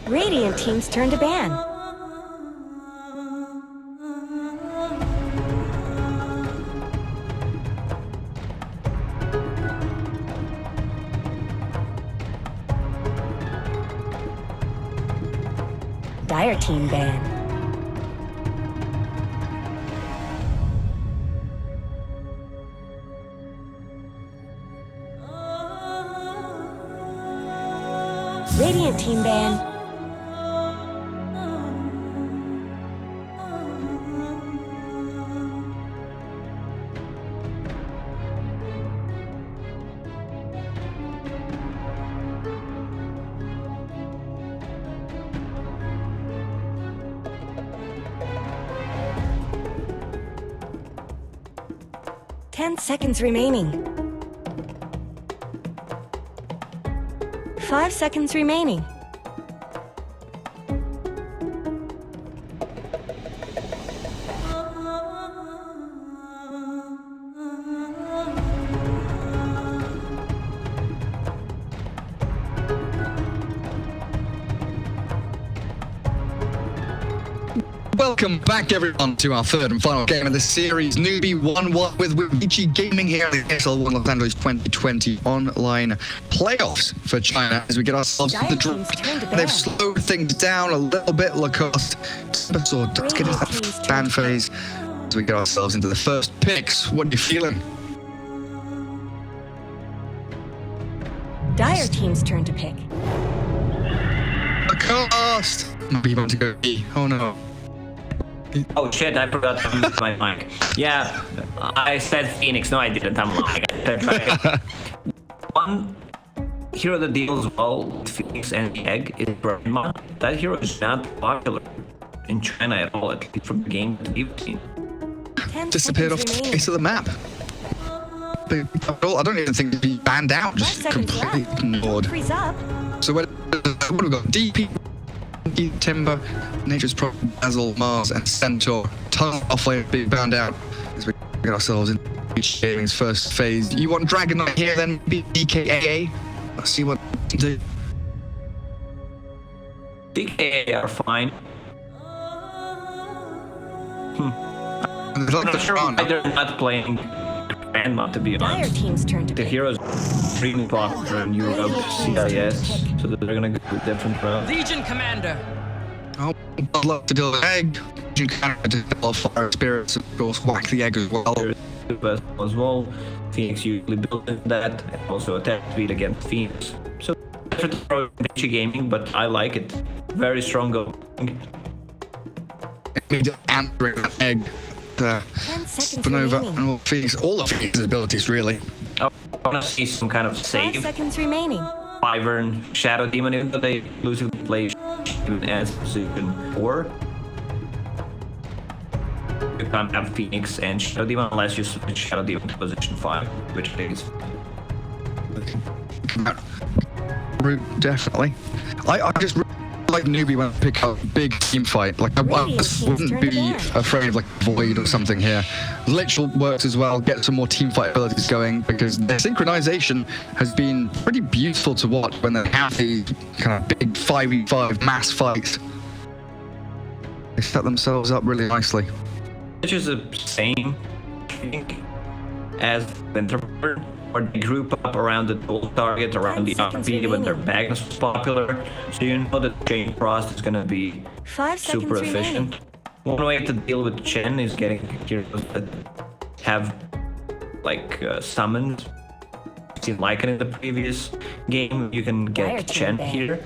Radiant team's turn to ban. Dire team ban. Radiant team ban. Ten seconds remaining. 5 seconds remaining. Welcome back, everyone, to our third and final game of this series. Newbee 1-1 with Vici Gaming here in the ESL Los Angeles 2020 online playoffs for China as we get ourselves into the draft. They've slowed things down a little bit. Lacoste, Sword does get into that fan phase as we get ourselves into the first picks. What are you feeling? Dire team's turn to pick. Lacoste! Might be about to go B. Oh no. Oh shit, I forgot to mute my mic. Yeah, I said Phoenix. No, I didn't. I'm lying. I said Dragon. One hero that deals well with Phoenix and the egg is Brahma. That hero is not popular in China at all, at least from the game that we've seen. Disappeared off the face of the map. I don't even think he banned out, just completely ignored. So what have we got? DP, Timber, Nature's Prophet, Basil, Mars, and Centaur. Tons of offlane being banned out as we get ourselves in Vici Gaming's first phase. You want Dragon Knight here, then DKAA? Let's see what we can do. DKAA are fine. And like I'm sure why they're not playing Grandma, to be honest. Dire team's turn to The pick. heroes extremely popular in Europe, CIS, so they're gonna go with different routes. Legion Commander. Oh, I'd love to deal with egg. You can develop fire spirits, of course, whack the egg as well. As well, Phoenix usually builds in that, and also attack speed against Phoenix. So different for Vici Gaming, but I like it. Very strong going. Answering that egg. Spinova and all Phoenix, all of Phoenix's abilities really. I want to see some kind of 5 save. seconds remaining. Wyvern, Shadow Demon, even though they exclusively play even as position 4. You can't have Phoenix and Shadow Demon unless you switch Shadow Demon to position 5, which I think is Root, definitely. I just really like Newbee when I pick up big team fight. Like I wouldn't be afraid of like Void or something here. Literal works as well. Get some more team fight abilities going because their synchronization has been pretty beautiful to watch when they have these kind of big 5v5 mass fights. They set themselves up really nicely. which is the same, I think, as Winterburn, where they group up around the dual target, around the RP when their Magnus was popular, so you know that Chain Frost is gonna be 5 seconds super remaining. efficient. One way to deal with Chen is getting heroes that have summons. You've seen Lycan in the previous game, you can Dire get team Chen ban. here.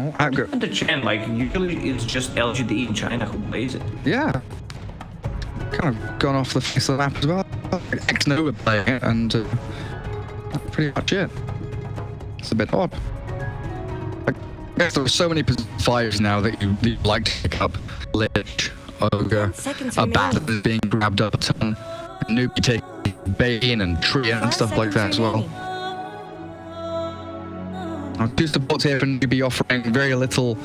Oh, outgo. And the Chen, usually it's just LGD in China who plays it. Yeah. Kind of gone off the face of the map as well. X-Nova playing it, and that's pretty much it. It's a bit odd. I guess there are so many fives now that you like to pick up. Lich, Ogre, 10 seconds a remaining. bat is being grabbed up a ton. Newbee taking Bane and Tree and 5 stuff like that seconds as well. remaining. Two supports here for Newbee offering very little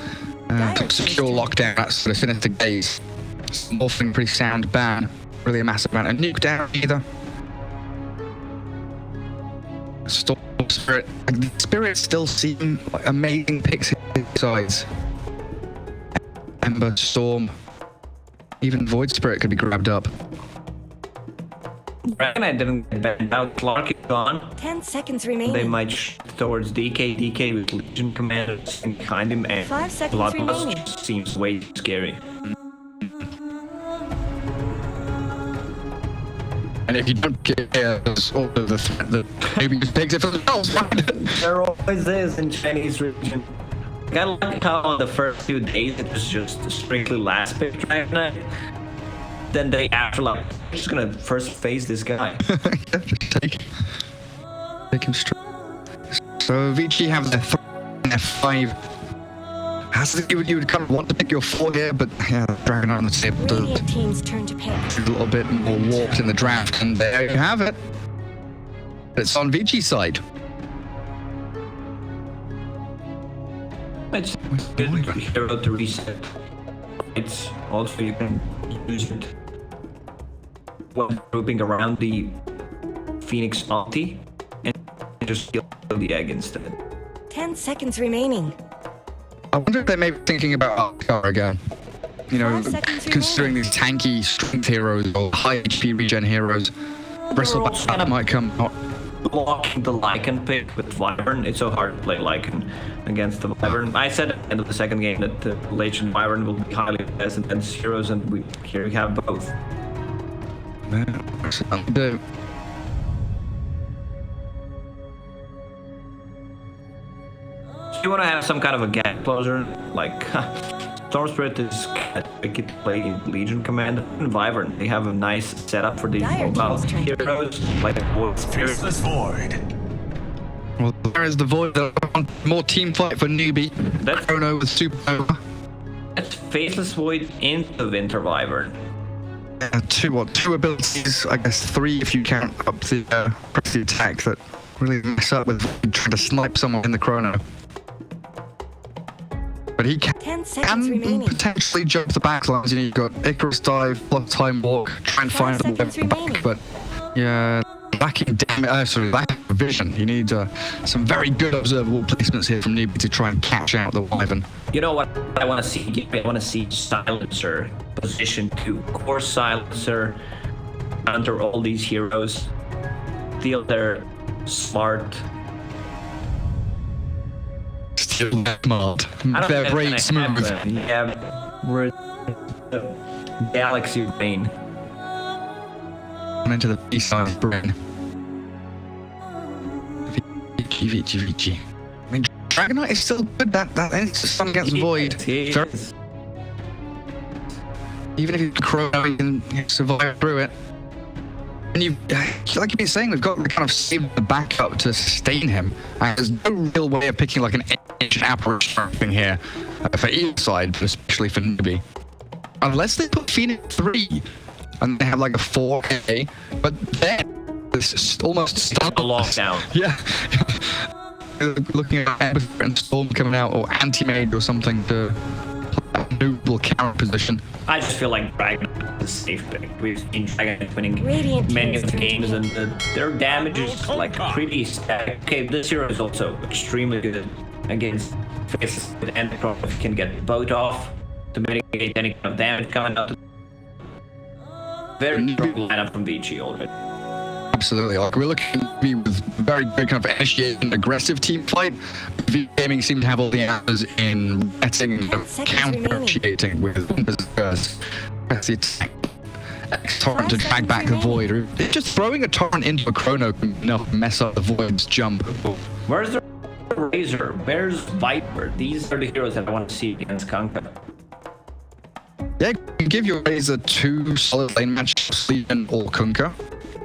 Dire secure team's lockdown. That's sort of Sinister Gaze. Offering pretty sound ban. Really a massive amount of nuke down either. Storm Spirit. Like, the Spirits still seem like amazing picks sides. Ember, Storm, even Void Spirit could be grabbed up. Dragon I didn't get back. Now Clark is gone. 10 seconds remaining. They might towards DK. DK with Legion commanders behind him, and 5 seconds remaining. Bloodlust seems way scary. And if you don't get there's also the threat that maybe just takes it for themselves. There always is in Chinese region. I like how on the first few days it was just strictly last pick Dragon Knight. Then they after like, I'm just gonna first face this guy. Yeah, just take him straight. So Vici have their 3 and their 5. You would kind of want to pick your 4 here, but yeah, Dragon on the tip. Radiant team's turn to pick. A little bit more warped in the draft, and there you have it. It's on Vici's side. It's good hero to reset. It's also you can use it while grouping around the Phoenix ulti and just kill the egg instead. 10 seconds remaining. I wonder if they may be thinking about Alcar again. You know, 5 seconds considering these tanky strength heroes or high HP regen heroes, Bristleback might come out. Blocking the Lycan pick with Wyvern, it's so hard to play Lycan against the Wyvern. I said at the end of the second game that the Legion Wyvern will be highly less against heroes, and here we have both. The You want to have some kind of a gap closer, like Storm Spirit is like it play Legion Command and Wyvern. They have a nice setup for these Dire mobile team's turn to pick. heroes like Void Spirit. Faceless Void. Well, there is the Void. More team fight for Newbee. That's- Chrono with Supernova. That's Faceless Void into Winter Wyvern. Two abilities, I guess 3 if you count up the attack that really mess up with trying to snipe someone in the Chrono. But he 10 seconds remaining. potentially jump the backlines. You know, you've got Icarus dive, plus time walk, try and 5 find a way seconds remaining. back. But yeah, lacking lack of vision. You need some very good observable placements here from Newbee to try and catch out the Wyvern. You know what I want to see? I want to see Silencer position 2. Core Silencer under all these heroes. Feel they're smart. Still smart. I don't They're think very that's gonna smooth. happen. Yeah, we're the Galaxy Bane. Into the B-side brain. Vici. I mean, Dragon Knight is still good. That it's Sun against Void. It Very- is. Even if you Chrono, you can survive through it. And you, like you've been saying, we've got to kind of save the backup to sustain him. There's no real way of picking like an ancient apparition thing here for either side, but especially for Newbee. Unless they put Phoenix 3 and they have like a 4K, but then it's almost It's a lockdown. Yeah. Looking at Ember and Storm coming out, or Anti-Mage or something to play that noble counter position. I just feel like Dragon is a safe pick. We've seen Dragon Knight Radiant winning many of the team's games, turn and their damage is like pretty static. Okay, this hero is also extremely good against faces and Necrotic can get both off to mitigate any kind of damage coming out. Very strong lineup from Vici already. Absolutely. Like we're looking to be with very good kind of initiated and aggressive team fight. V Gaming seem to have all the answers in betting and 10 seconds counter-initiating with BAZOOKA's press the attack. Torrent to 5 drag back the seconds Void. Just throwing a Torrent into a Chrono can mess up the Void's jump. Where's the Razor? Where's Viper? These are the heroes that I want to see against Kanka. Yeah, you can give your Razor 2 solid lane matchups, Legion or Kunkka.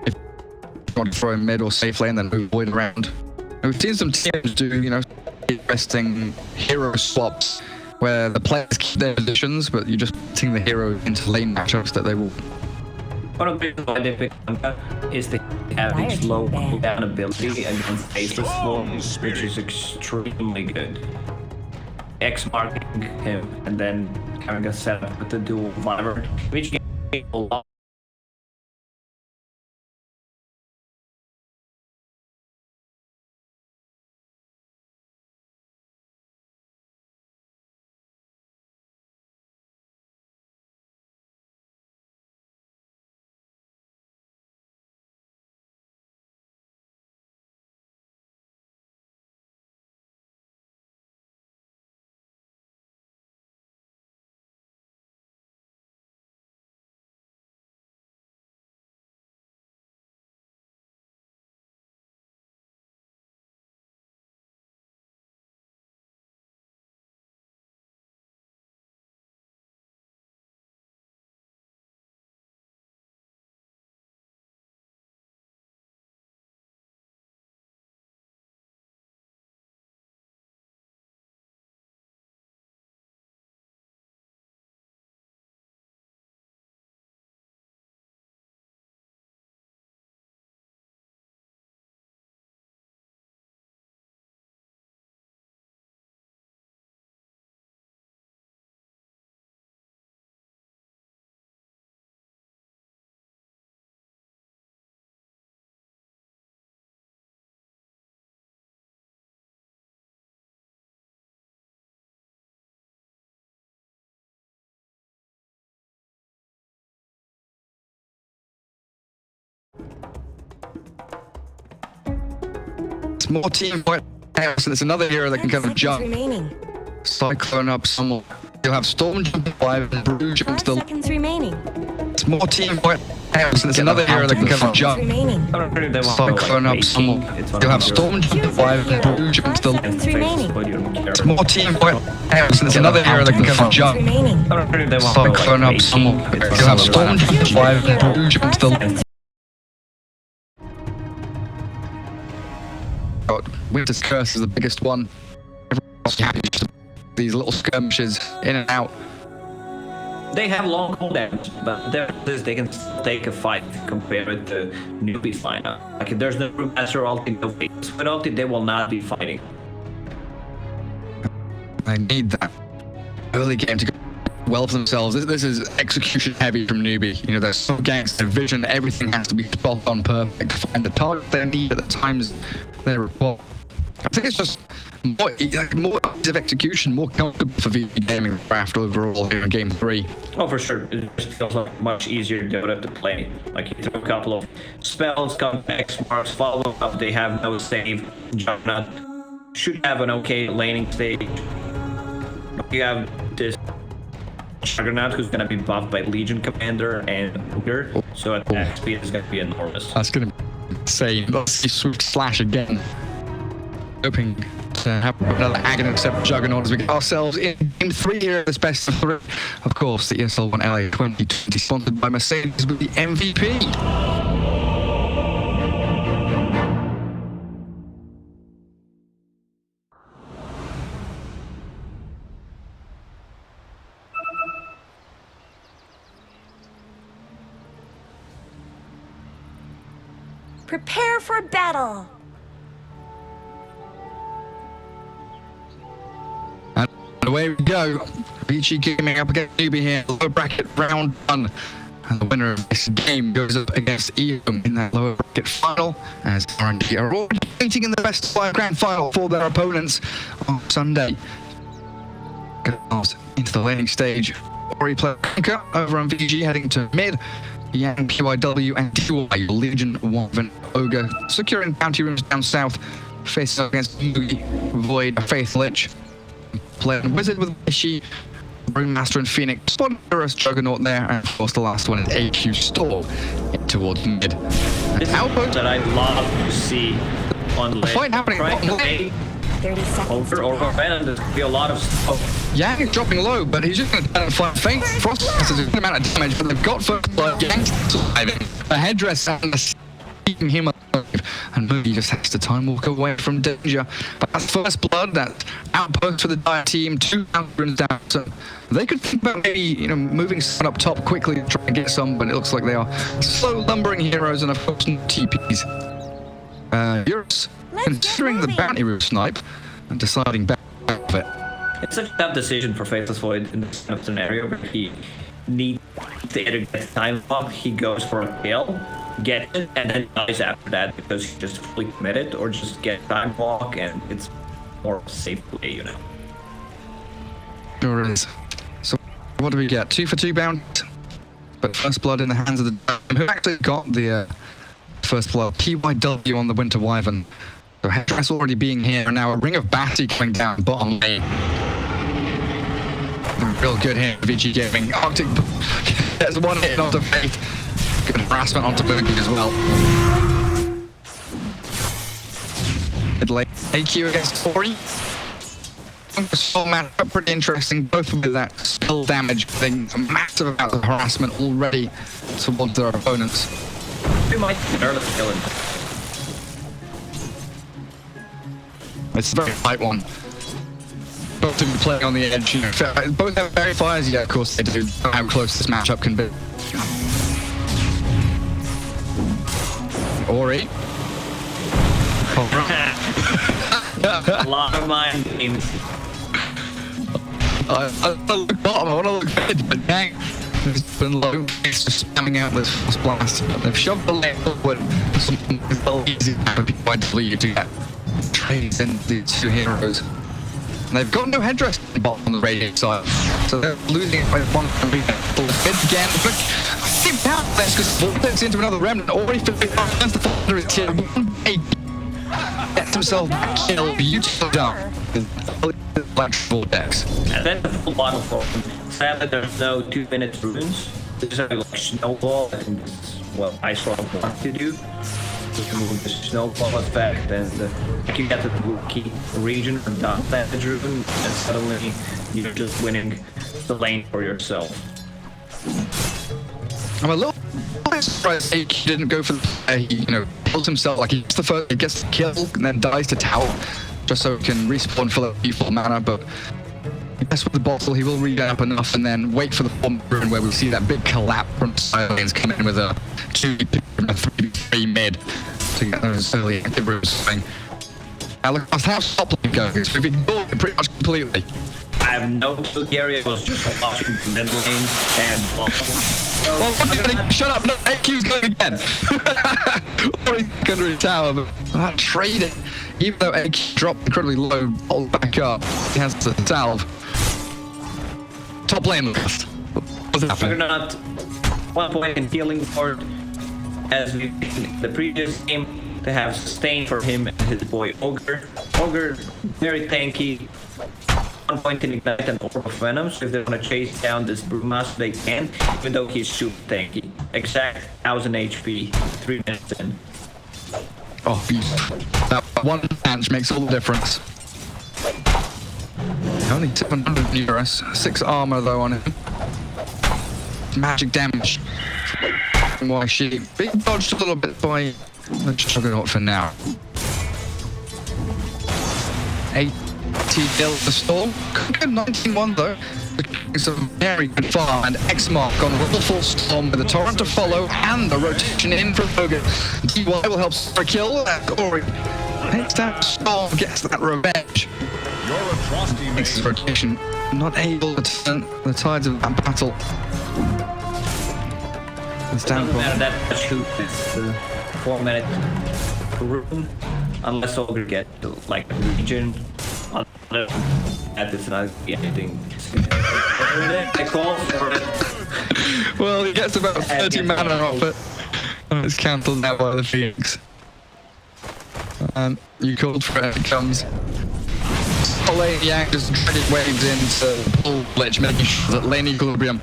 If you want to throw in mid or safe lane, then move Void around. And we've seen some teams do, you know, interesting hero swaps where the players keep their positions, but you're just putting the hero into lane matchups that they will. One of the reasons why they pick Kanka is they have Dire its low team ban. cooldown ability against Faceless Form, which is extremely good. X marking him and then having a setup with the dual Wyvern, which gives a lot It's more team fight, and it's another hero that can 10 kind of seconds jump. remaining. Cyclone up someone. You'll have Storm jumping 5 and Brew 5 jumps the. seconds remaining. It's more team fight, and it's another hero that 10 can kind of seconds jump. remaining. I don't think they want to go, Cyclone like, up someone. You'll have Storm jumping 5 and Brew jumps the. seconds remaining. It's more team fight, and it's another hero that can kind of 10 seconds jump. remaining. I don't think they want to go, Cyclone like, up someone. You'll have Storm jumping 5 and Brew jumps the. Winter's Curse is the biggest one. Everyone else happy just these little skirmishes in and out. They have long cooldowns, but they can take a fight compared to Newbee's lineup. Like if there's no Master ulti, no waits with ulti, they will not be fighting. They need that early game to go well for themselves. This is execution heavy from Newbee. You know, there's so gangs, their vision, everything has to be spot on perfect to find the target they need at the times they require. I think it's just more ease of execution, more comfortable for VP Gaming Craft overall here in Game 3. Oh, for sure. It just feels like much easier Dota to play. Like you throw a couple of spells, complex marks, follow up, they have no save. Juggernaut should have an okay laning stage. You have this Juggernaut who's going to be buffed by Legion Commander and Booker, so attack speed is going to be enormous. That's going to be insane. Let's see Swift Slash again. Hoping to have another agony except Juggernaut as we get ourselves in Game 3 here at this best of 3. Of course, the ESL 1 LA 2020 sponsored by Mercedes with the MVP. Prepare for battle. And away we go. Vici Gaming up against Newbee here. Lower bracket round 1. And the winner of this game goes up against Aurum in that lower bracket final, as RNG are already waiting in the best of 5 grand final for their opponents on Sunday. Goes into the laning stage. Ori player over on VG heading to mid. Yang, PYW, and TY, Legion, Warven, Ogre, securing bounty rooms down south, facing up against Newbee, Void, Faith Lich, playing Wizard with Vici, Brewmaster and Phoenix, Sponderous Juggernaut there, and of course the last one is AQ Storm towards mid. This is outpost that I'd love to see on lane. Fight happening Right bottom away. 30 seconds. Over or Venom, there's gonna be a lot of stuff. Yang is dropping low, but he's just going to turn and fight. Faint Frost is a good amount of damage, but they've got first blood. Yang's surviving. A headdress and keeping him alive. And Moody just has to time walk away from danger. But that's first blood, that outpost for the Dire team, 2 runs down. So they could think about maybe, you know, moving someone up top quickly to try and get some, but it looks like they are slow lumbering heroes and of course no TPs. Eurus considering the bounty route snipe and deciding back of it. It's such a tough decision for Faithless Void in this kind of scenario where he needs to either get time up, he goes for a kill, get it, and then dies after that because he just fully committed, or just get time walk and it's more safe play, you know. Sure is. So what do we get? 2 for 2 bounty, but first blood in the hands of the Dime, who actually got the first blood. PYW on the Winter Wyvern. So Headdress already being here, and now a Ring of Batty coming down bottom lane. Real good here, VG Gaming. Arctic gets one hit onto Faith. Good harassment onto Boogie as well. Mid lane. AQ against Tori. Soul matchup, pretty interesting. Both with that spell damage, getting a massive amount of harassment already towards their opponents. We might get early killing. It's a very tight one. Both of them playing on the edge, you know. Both have very fires, yeah, of course they do. How close this matchup can be. Ori. A lot of mind games. I look bottom, I want to look mid, but dang. It's been low, it's just spamming out this first blast. They've shoved the lane forward. Something is well easy to be quite clear to get trades in the 2 heroes. And they've got no headdress on the radiant side, so they're losing it by one mid again. But keep down this because Vortex into another remnant already for the Thunder is tier 1. Gets himself a kill, beautiful done. Black Vortex. And then the full bottle for him. Sadly, there's no 2 minute runes. There's only like snowball, and this is what I sort of want to do. Just remove the snowball effect, and you can get to the key region or down that rune, and suddenly you're just winning the lane for yourself. I'm a little surprised he didn't go for the he, kills himself, like he gets the kill and then dies to tower, just so he can respawn for the default mana, but I guess with the bottle he will regen up enough and then wait for the bomb rune where we see that big collapse from Silence come in with a 2v and a 3v3 mid to get those early active runes swing. Now look at how top lane goes, we've ignored it pretty much completely. I have no clue. Gary was just watching the mid lane and shut up! No, AQ's going again. Already under his tower, but that traded. Even though AQ dropped incredibly low, hold back up. He has the salve. Top lane last. What's happening? We're not 1 point in healing for as we in the previous game to have sustain for him and his boy Ogre. Ogre very tanky. 1 point in Ignite and Orb of Venom, so if they want to chase down this Brewmaster, they can, even though he's super tanky. Exact 1000 HP, 3 minutes in. Oh, that one punch makes all the difference. Only 700 euros, 6 armor though on him. Magic damage. Why she being dodged a little bit by the Juggernaut for now. 80 deal the storm. Good 19-1 though. It's a very good farm, and X-Mark on Willful Storm with a torrent to follow and the rotation in from Hogan. DY will help for a kill, and Aurum takes down Storm, gets that revenge. Makes his rotation not able to turn the tides of that battle. It's down Doesn't matter that much hoop, it's 4 minute rune, unless Ogre get to like region. It's not anything. I call for it. Well, he gets about 30 mana off it. It's cancelled now by the Phoenix. You called for it, it comes. Lane Yang just dreaded waves into pull glitch, making sure that lane equilibrium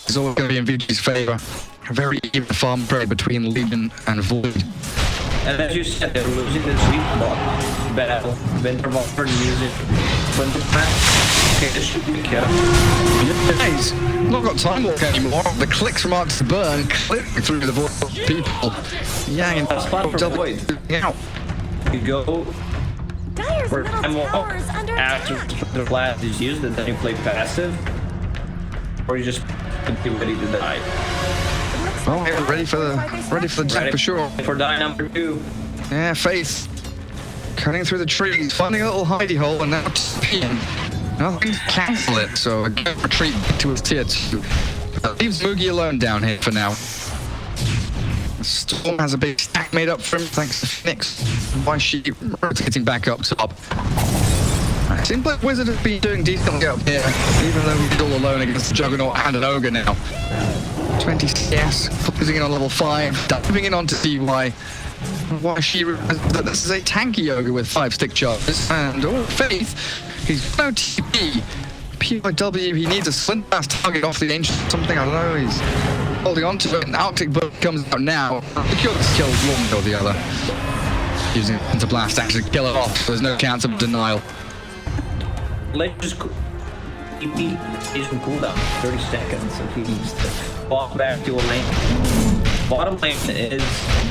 is always going to be in Vici's favour. A very even farm play between Legion and Void. And as you said, they're losing the sweet spot battle. Winterwalker music. Okay, this should be killed. Guys, not got time walk anymore. The clicks from Arcs to Burn clicking through the Void people. Yang and spot for Void. Out. You go Dyer's for middle time walk tower is under after attack. the blast is used, and then you play passive, or you just be ready to die. Oh, we're ready for the jump for sure. For die number 2. Yeah, Faith cutting through the trees, finding a little hidey hole, and now peeing. Nothing to cancel it, so again retreat back to his tier 2. That leaves Moogie alone down here for now. Storm has a big stack made up for him thanks to Phoenix. Why she rotating back up top. It seems like Wizard has been doing decently up here, even though he's all alone against the Juggernaut and an Ogre now. 20 CS, closing in on level 5, diving in onto DY. Why she realizes that this is a tanky Ogre with 5 stick charges, and Faith, he's no TP. PYW, he needs a slint fast target off the ancient something, I don't know, he's holding on to it, and Arctic Book comes out now. The kill kills one or the other. Using it to blast actually kill it off, there's no chance of denial. Let's just TP is on cooldown, 30 seconds, so he needs to walk back to a lane. Bottom lane is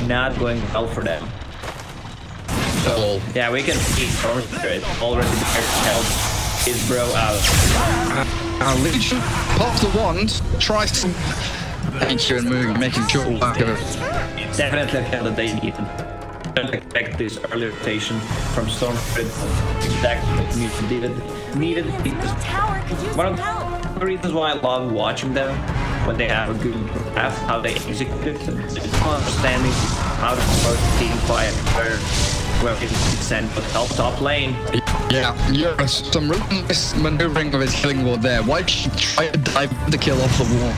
not going well for them. So, yeah, we can see Storm Spirit already there to help his bro out. Legion pops the wand, tries to thank you and move, making sure work of it. Definitely a kill that they need. Don't expect this early rotation from Storm Spirit. Exactly what needed. One of the reasons why I love watching them when they have a good graph, how they execute it, just understanding how to start the team fight, where where he's sent with help top lane. Yeah, some ruthless maneuvering of his healing ward there. Why try to dive the kill off the wall?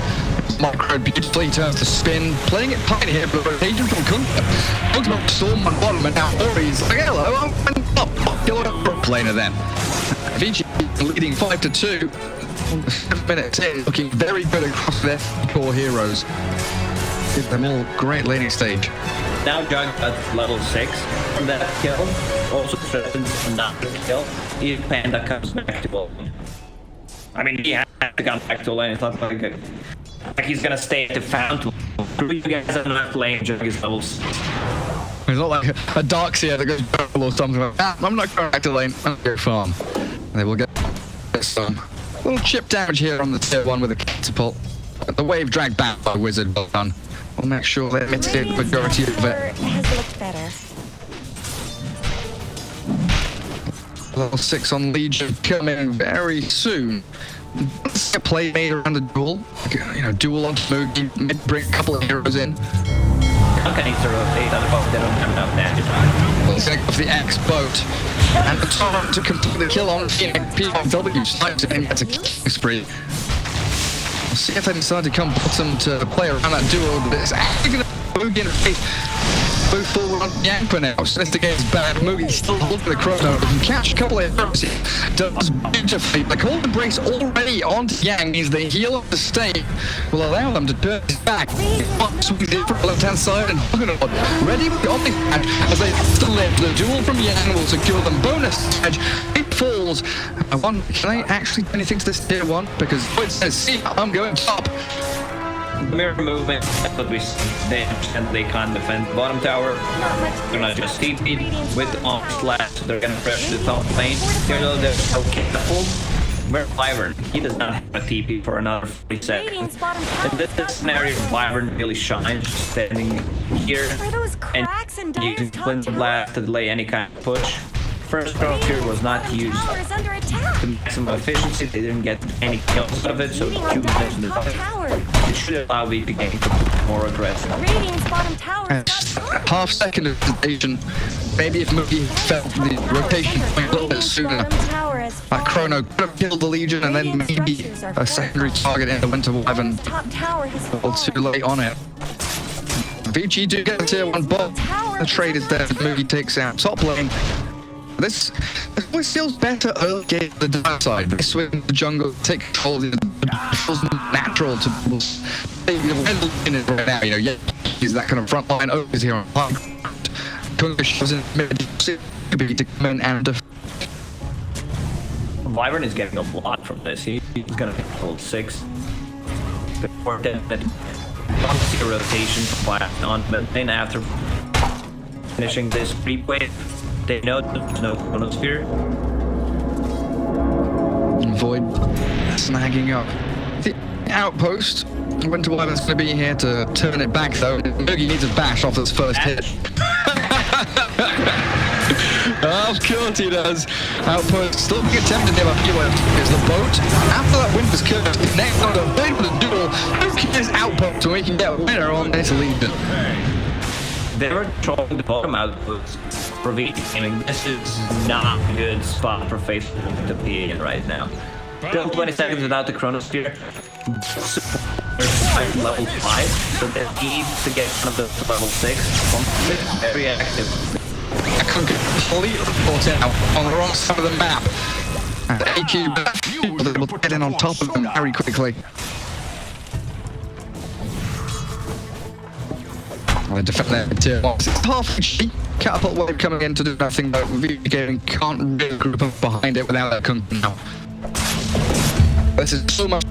Micro beautifully turns to spin, playing it tight here, but rotation from Kunta. Ultimate storm on bottom, and now Ori's like, hello, I'm up. Kill a planer then. Vici leading 5-2. 7 minutes in, looking very good across their core heroes. Give them all great laning stage. Now Jug at level 6 from that kill. Also threatens another kill if Panda comes back to lane. I mean, he has to come back to lane. It's not like he's gonna stay at the fountain. You guys have enough lane, Jug is level 6. It's not like a Darkseer that goes purple or something like that. I'm not going back to lane. I'm going to go farm. And they will get some little chip damage here on the tier 1 with a catapult. The wave drag back by Wizard, well done. We'll make sure they mitigate the majority of it. Has looked better. Level 6 on Legion coming very soon. Let's get play made around the duel. You know, duel onto Newbee, bring a couple of heroes in. Okay, needs to rotate on the boat, they don't have enough damage. Let's take off the X boat. And the Aurum to complete the kill on PW snipes and gets a killing spree. We'll see if they decide to come bottom to play around that duel, but it's actually going to Mugi in the face. Move forward on Yampa now. Sinister game's bad. Mugi still holding the chrono. He can catch a couple of heroes. Does beautifully. The cold embrace already onto Yang means the heal of the state will allow them to turn his back. Swings in from the left-hand side and Juggernaut ready with the Omni Edge as they still live. The duel from Yang will secure them. Bonus edge. It falls. Can I actually do anything to this tier 1? Because it says, see, I'm going top. Mirror movement, that's what we see. And they can't defend bottom tower. They're not just TP with on slash. They're gonna pressure the top lane. They're so careful. Where Wyvern, he does not have a TP for another 40 seconds. In this scenario, Wyvern really shines, just standing here and using Flint Blast to delay any kind of push. First drop here was not used to maximum efficiency. They didn't get any kills out of it, so 2 minutes in the time. It should allow VP game to be more aggressive. Half second of hesitation. Maybe if Mugi felt the rotation point a little bit sooner. Like Chrono could have killed the Legion and then maybe a secondary target in the Winter Wyvern. A little too late on it. Vici do get a tier 1 bot. The trade is there. Mugi takes out top lane. This always feels better early game on the dark side. They swing the jungle, take control. It feels natural to stay in it right now. You know, yeah, he's that kind of front line over here on park. Kunga shows in mid to come in and Wyvern is getting a lot from this. He's gonna be level 6. Before that, I'll see a rotation from on mid lane after finishing this creep wave. They know there's no chronosphere. Void snagging up the outpost. Winter Wyvern's going to be here to turn it back though. Mugi needs a bash off this first hit. Of course he does. Outpost still being attempted there by P-Wave. Is the boat. After that wind was killed, next on a bit with a duel. Who is outpost so we can get a winner on this Legion? They were trolling the bottom outpost for VT gaming. This is not a good spot for Facebook to be in right now. Still 20 seconds without the chronosphere. Level 5, so they need to get one of the level 6. Very active. I could completely caught out on the wrong side of the map. And AQ will get in on top of them very quickly. Well, defend their tier 1. It's half HP. Catapult wave coming in to do nothing, but VP Gaming can't really group up behind it without that Kunga now. This is so much.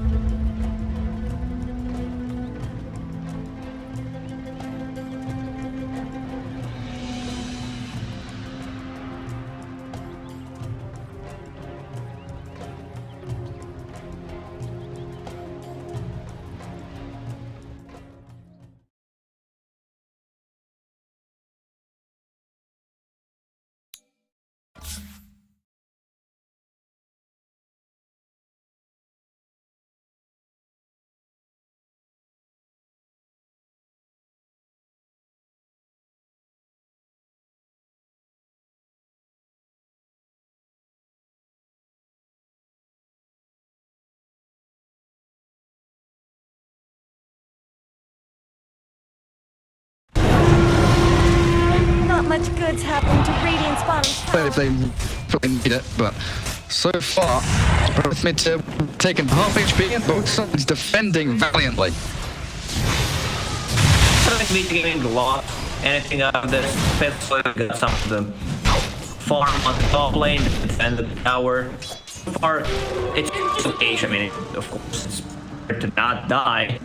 What good's happened to Radiant's bottom if they really need it, but so far, both mid tier taking half HP and both sides defending valiantly. I think we getting a lot. Anything out of this fifth, so we got some of them farm on the top lane, defend the tower. So far, it's okay. I mean, of course, it's better to not die.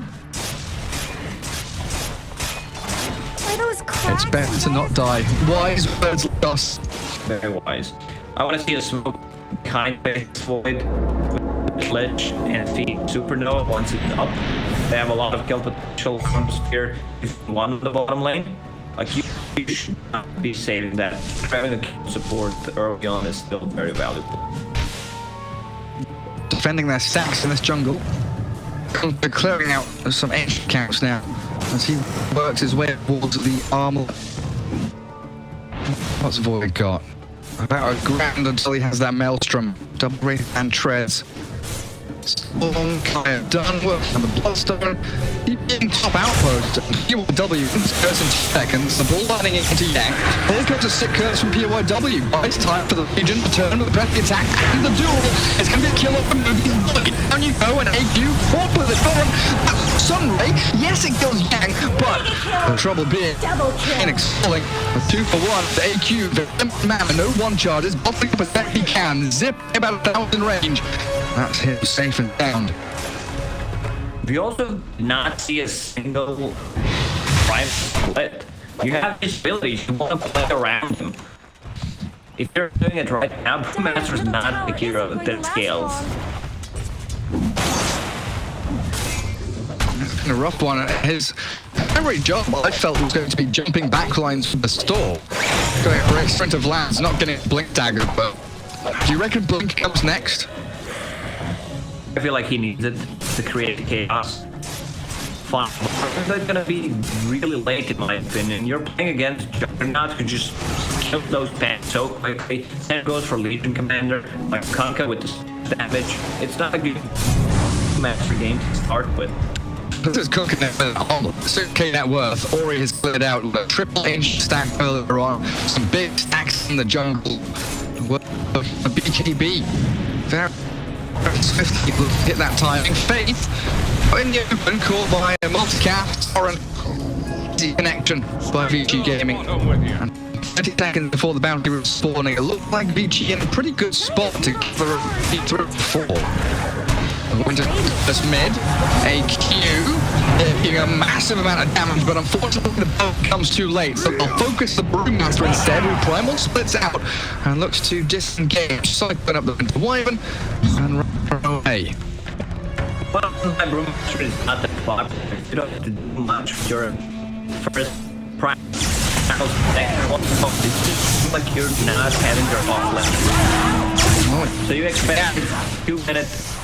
Are those cracks? It's better to not die. Wise words like us. Very wise. I want to see a smoke kind of void with Lich and feed Supernova once it's up. They have a lot of kill potential from Spear if you want the bottom lane. Like you should not be saving that. Having a kill support early on is still very valuable. Defending their stacks in this jungle. They're clearing out some ancient camps now as he works his way towards the armor. What's Void got? About a grand until he has that Maelstrom. Double rated and treads. Storm kind of done work on the Bloodstone. He being top outpost. PYW curse in 2 seconds. The ball lining into Yang. All comes a sick curse from PYW. It's time for the Legion to turn with a breath attack and the duel. It's going to be a kill off from Newbee. Down you go and AQ fought with it. Sunray, yes it kills Yang, but the trouble being Phoenix falling with 2 for 1. The AQ, the man, no one charges, bottling up as best he can. Zip about 1,000 range. That's him safe and sound. We also did not see a single prime split. You have his abilities, you want to play around him. If you're doing it right now, Brewmaster's not the hero that scales. It's been a rough one. His primary job, I felt, was going to be jumping backlines from the store. Going for a sprint of lands, not getting a blink dagger, but do you reckon blink comes next? I feel like he needs it to create chaos. Fine. They're gonna be really late in my opinion. You're playing against Juggernauts who just kill those pants so quickly. Then it goes for Legion Commander, like Kanka with the damage. It's not a good master game to start with. This is cooking it with a 6k net worth. Ori has cleared out with a triple inch stack earlier on. Some big stacks in the jungle. A BKB. Very swiftly hit that timing. Faith in the open, called by a multicast Aurum connection by Vici Gaming. And 30 seconds before the bounty was spawning, it looked like Vici in a pretty good spot to give her a 3-4. Winter this mid, AQ, taking a massive amount of damage, but unfortunately the boat comes too late, so they'll focus the Brewmaster instead, who Primal splits out and looks to disengage, cycling up the Winter Wyvern and run away. Well, my Brewmaster is not that popular. You don't have to do much with your first prime. Second one, it just like you're not having your off lane. So you expect 2 minutes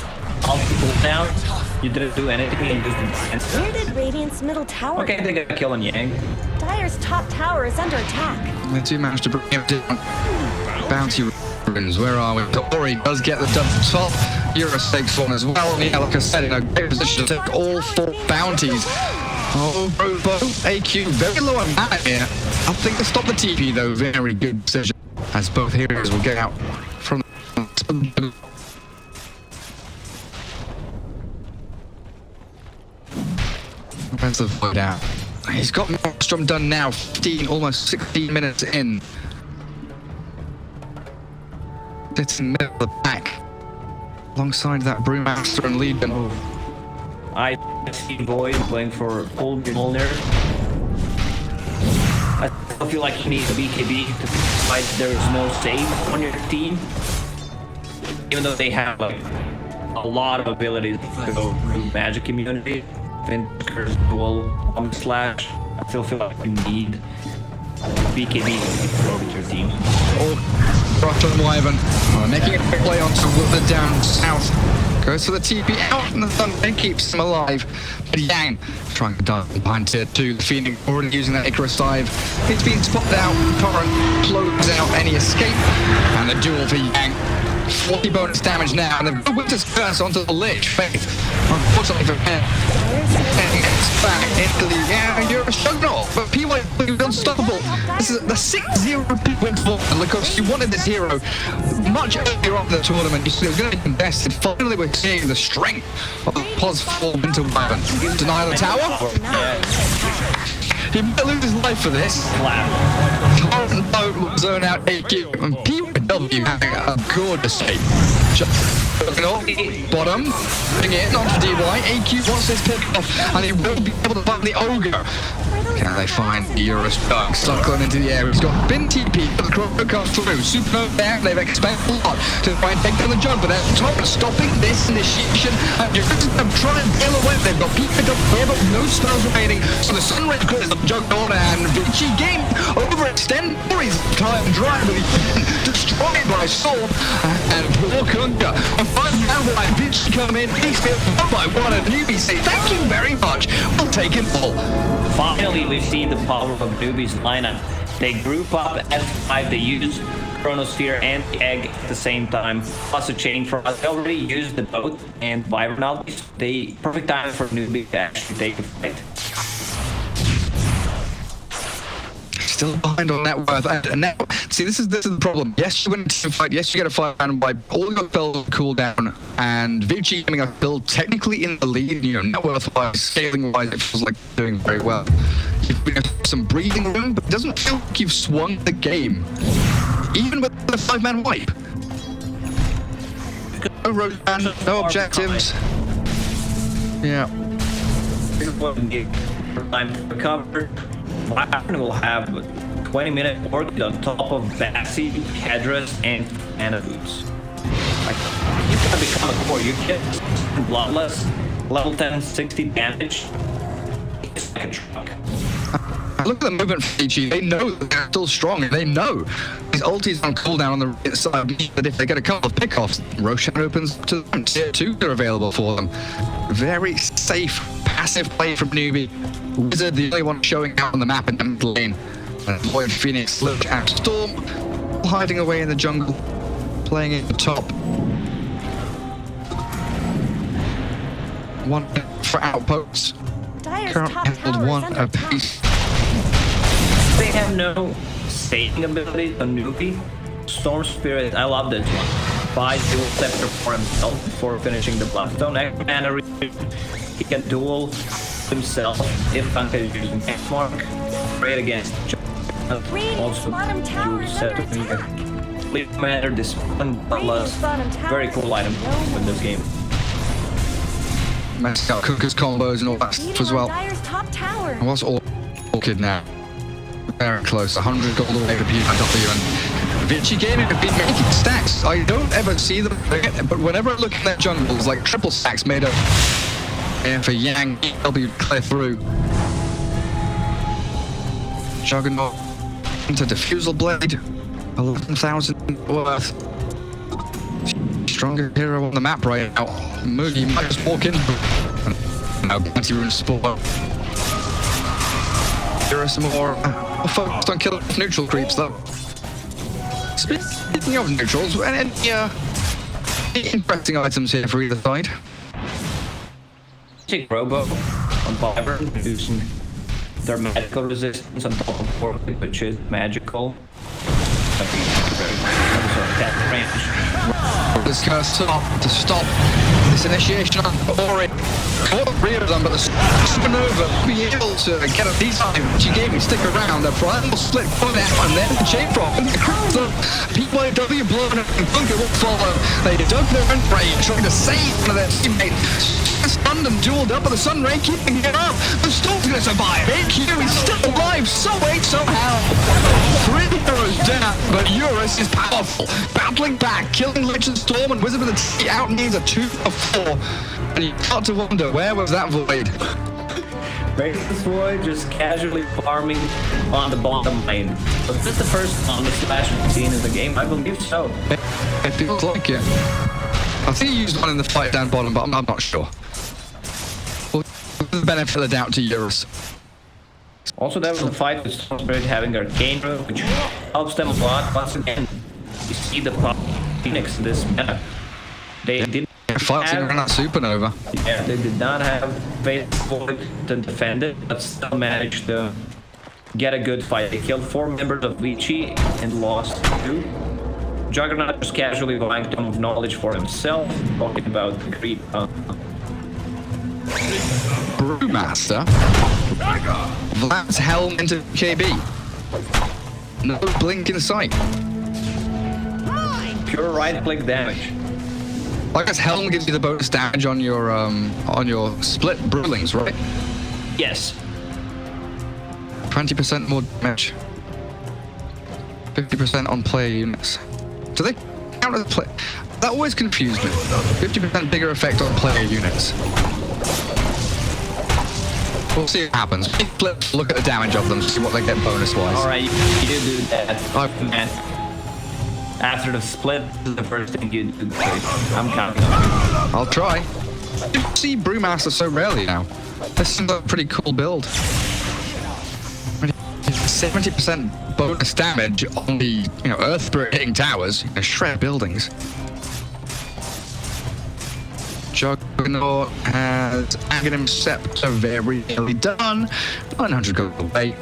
off the cooldown, you didn't do anything and just defense. Where did Radiant's middle tower Okay, they got a kill on Yang. Dire's top tower is under attack. They do manage to bring him down. Bounty runes, where are we? Ori does get the double top. Eurus takes one as well. Yeah, like I said, in a great position to take all 4 bounties. Oh, Robo, AQ, very low on mana here. I think they stop the TP though, very good decision. As both heroes will get out from the offensive void out. He's got Maelstrom done now, 15, almost 16 minutes in. Sits in the middle of the pack. Alongside that Brewmaster and Legion. I see Void playing for full Mjolnir. I still feel like you need a BKB to fight. There is no save on your team. Even though they have like a lot of abilities to go through magic immunity. Curse dual slash. I still feel like you need BKB to throw with your team. Oh, Rotten Wyvern making a quick play onto the down south. Goes for the TP out and the Thunder keeps him alive. But Yang trying to dive behind tier 2. The Phoenix already using that Icarus dive. He's been spotted out. Torrent closes out any escape. And the duel for Yang. 40 bonus damage now, and they've got Winter's Curse onto the Lich. Faith, unfortunately for him, back into the you're a juggernaut, but PYW is unstoppable. This is the 6-0 win for because you wanted this hero much earlier on in the tournament. You said it was going to be contested. Finally, we're seeing the strength of the POS 4 Winter Wyvern. Deny the tower. He might lose his life for this. Current boat will zone out AQ and PYW having a gorgeous shape. Bottom, bring it in onto DY. AQ wants this pick off, and he will be able to find the ogre. Can they find Eurus Dark cycling into the air? He's got bin TP, but the crow comes through. Supernova there, they've expected a lot to try and take down the jug, but they're top stopping this initiation. And Eurus are trying to bail away. They've got PK here, but no spells remaining. So the Sunray clears the juggernaut, and Vici game overextend for his time dry, but he's destroyed by Sword and poor Kunga. And finally, now why Vici come in, he's still 1-by-1, and Newbee say thank you very much. We'll take it all. Finally, we've seen the power of Newbee's lineup. They group up as 5, they use Chronosphere and the Egg at the same time, plus a chain for us. They already used the boat and Wyvern out. They perfect time for Newbee to actually take the fight. Still behind on net worth, and now, see, this is the problem. Yes, you win a team fight. Yes, you get a 5-round by all your spells cool down, and Vici getting a build technically in the lead. You know, net worth wise, scaling wise, it feels like doing very well. You've been some breathing room, but it doesn't feel like you've swung the game, even with the 5-man wipe. No road ban, no objectives. Yeah. Time to recover. Wyvern will have 20-minute work on top of Bassy, Headdress, and Mana Boots. Like, you can become a core. You get Bloodless, level 10, 60 damage. It's like a truck. Look at the movement for Vici. They know that they're still strong. They know his ulti's on cooldown on the right side. But if they get a couple of pickoffs, Roshan opens to them. Tier 2 are available for them. Very safe, passive play from Newbee. Wizard, the only one showing out on the map in the mid lane. And Void Phoenix look at Storm, hiding away in the jungle, playing at the top. One for outposts. Currently held one apiece. They have no saving ability on Newbee. Storm Spirit, I love this one. Buys dual scepter for himself before finishing the Bloodstone. Mana, he can duel himself if Funka is using X-Mark. Great against also dual scepter. Leave matter, this one very cool item in this game. Messed up Cookers combos and all that stuff as well. And what's Orchid now? Very close, 100 gold away to PW, and Vici Gaming have been making stacks. I don't ever see them, but whenever I look at their jungles, like triple stacks made up. And for Yang, he'll be clear through. Juggernaut into Diffusal Blade, 11,000 worth. Stronger hero on the map right now. Moogie might just walk in. Now, anti-rune sport. There are some more focused on killing neutral creeps, though. Speaking of neutrals, and interesting items here for either side. Take Robo on Wyvern, reducing their magical resistance on top of Orchid, which is magical. This curse to stop this initiation of Aurum. All three of them, but the Supernova be able to get a decent. She gave me stick around. A primal split for that, and then the chain from the PYW blown up and Bunker will follow. They dug their own range, trying to save one of their teammates. Stunned and dueled up, but the Sunray keeping it up. The Storm's gonna survive. AQ is still alive, so wait somehow. 3 heroes down, but Eurus is powerful. Battling back, killing Legend Storm and Wizard with the T out needs a 2 of 4. And you start to wonder, where was that Void? Racist Void just casually farming on the bottom lane. Was this the first on the splash we've seen in the game? I believe so. It feels like it. I think he used one in the fight down bottom, but I'm not sure. We'll give the benefit of the doubt to Eurus. Also, there was a fight with Storm Spirit having Arcane Room, which helps them a lot. Once again, you see the Phoenix in this meta. They didn't Fighting around that supernova. Yeah, they did not have faithful to defend it, but still managed to get a good fight. They killed 4 members of Vici and lost 2. Juggernaut was casually buying Tome of Knowledge for himself, talking about the creep. Brewmaster. Vlad's helm into KB. No blink in sight. Pure right-click damage. I guess helm gives you the bonus damage on your split brewlings, right? Yes. 20% more damage. 50% on player units. Do they count as play? That always confused me. 50% bigger effect on player units. We'll see what happens. Look at the damage of them, see what they get bonus-wise. Alright, you do that. Man. After the split, this is the first thing you do. I'm counting on you. I'll try. You see Brewmaster so rarely now. This seems like a pretty cool build. 70% bonus damage on the Earth Spirit hitting towers, shred buildings. Juggernaut has Aghanim Scepter very nearly done. 900 gold away.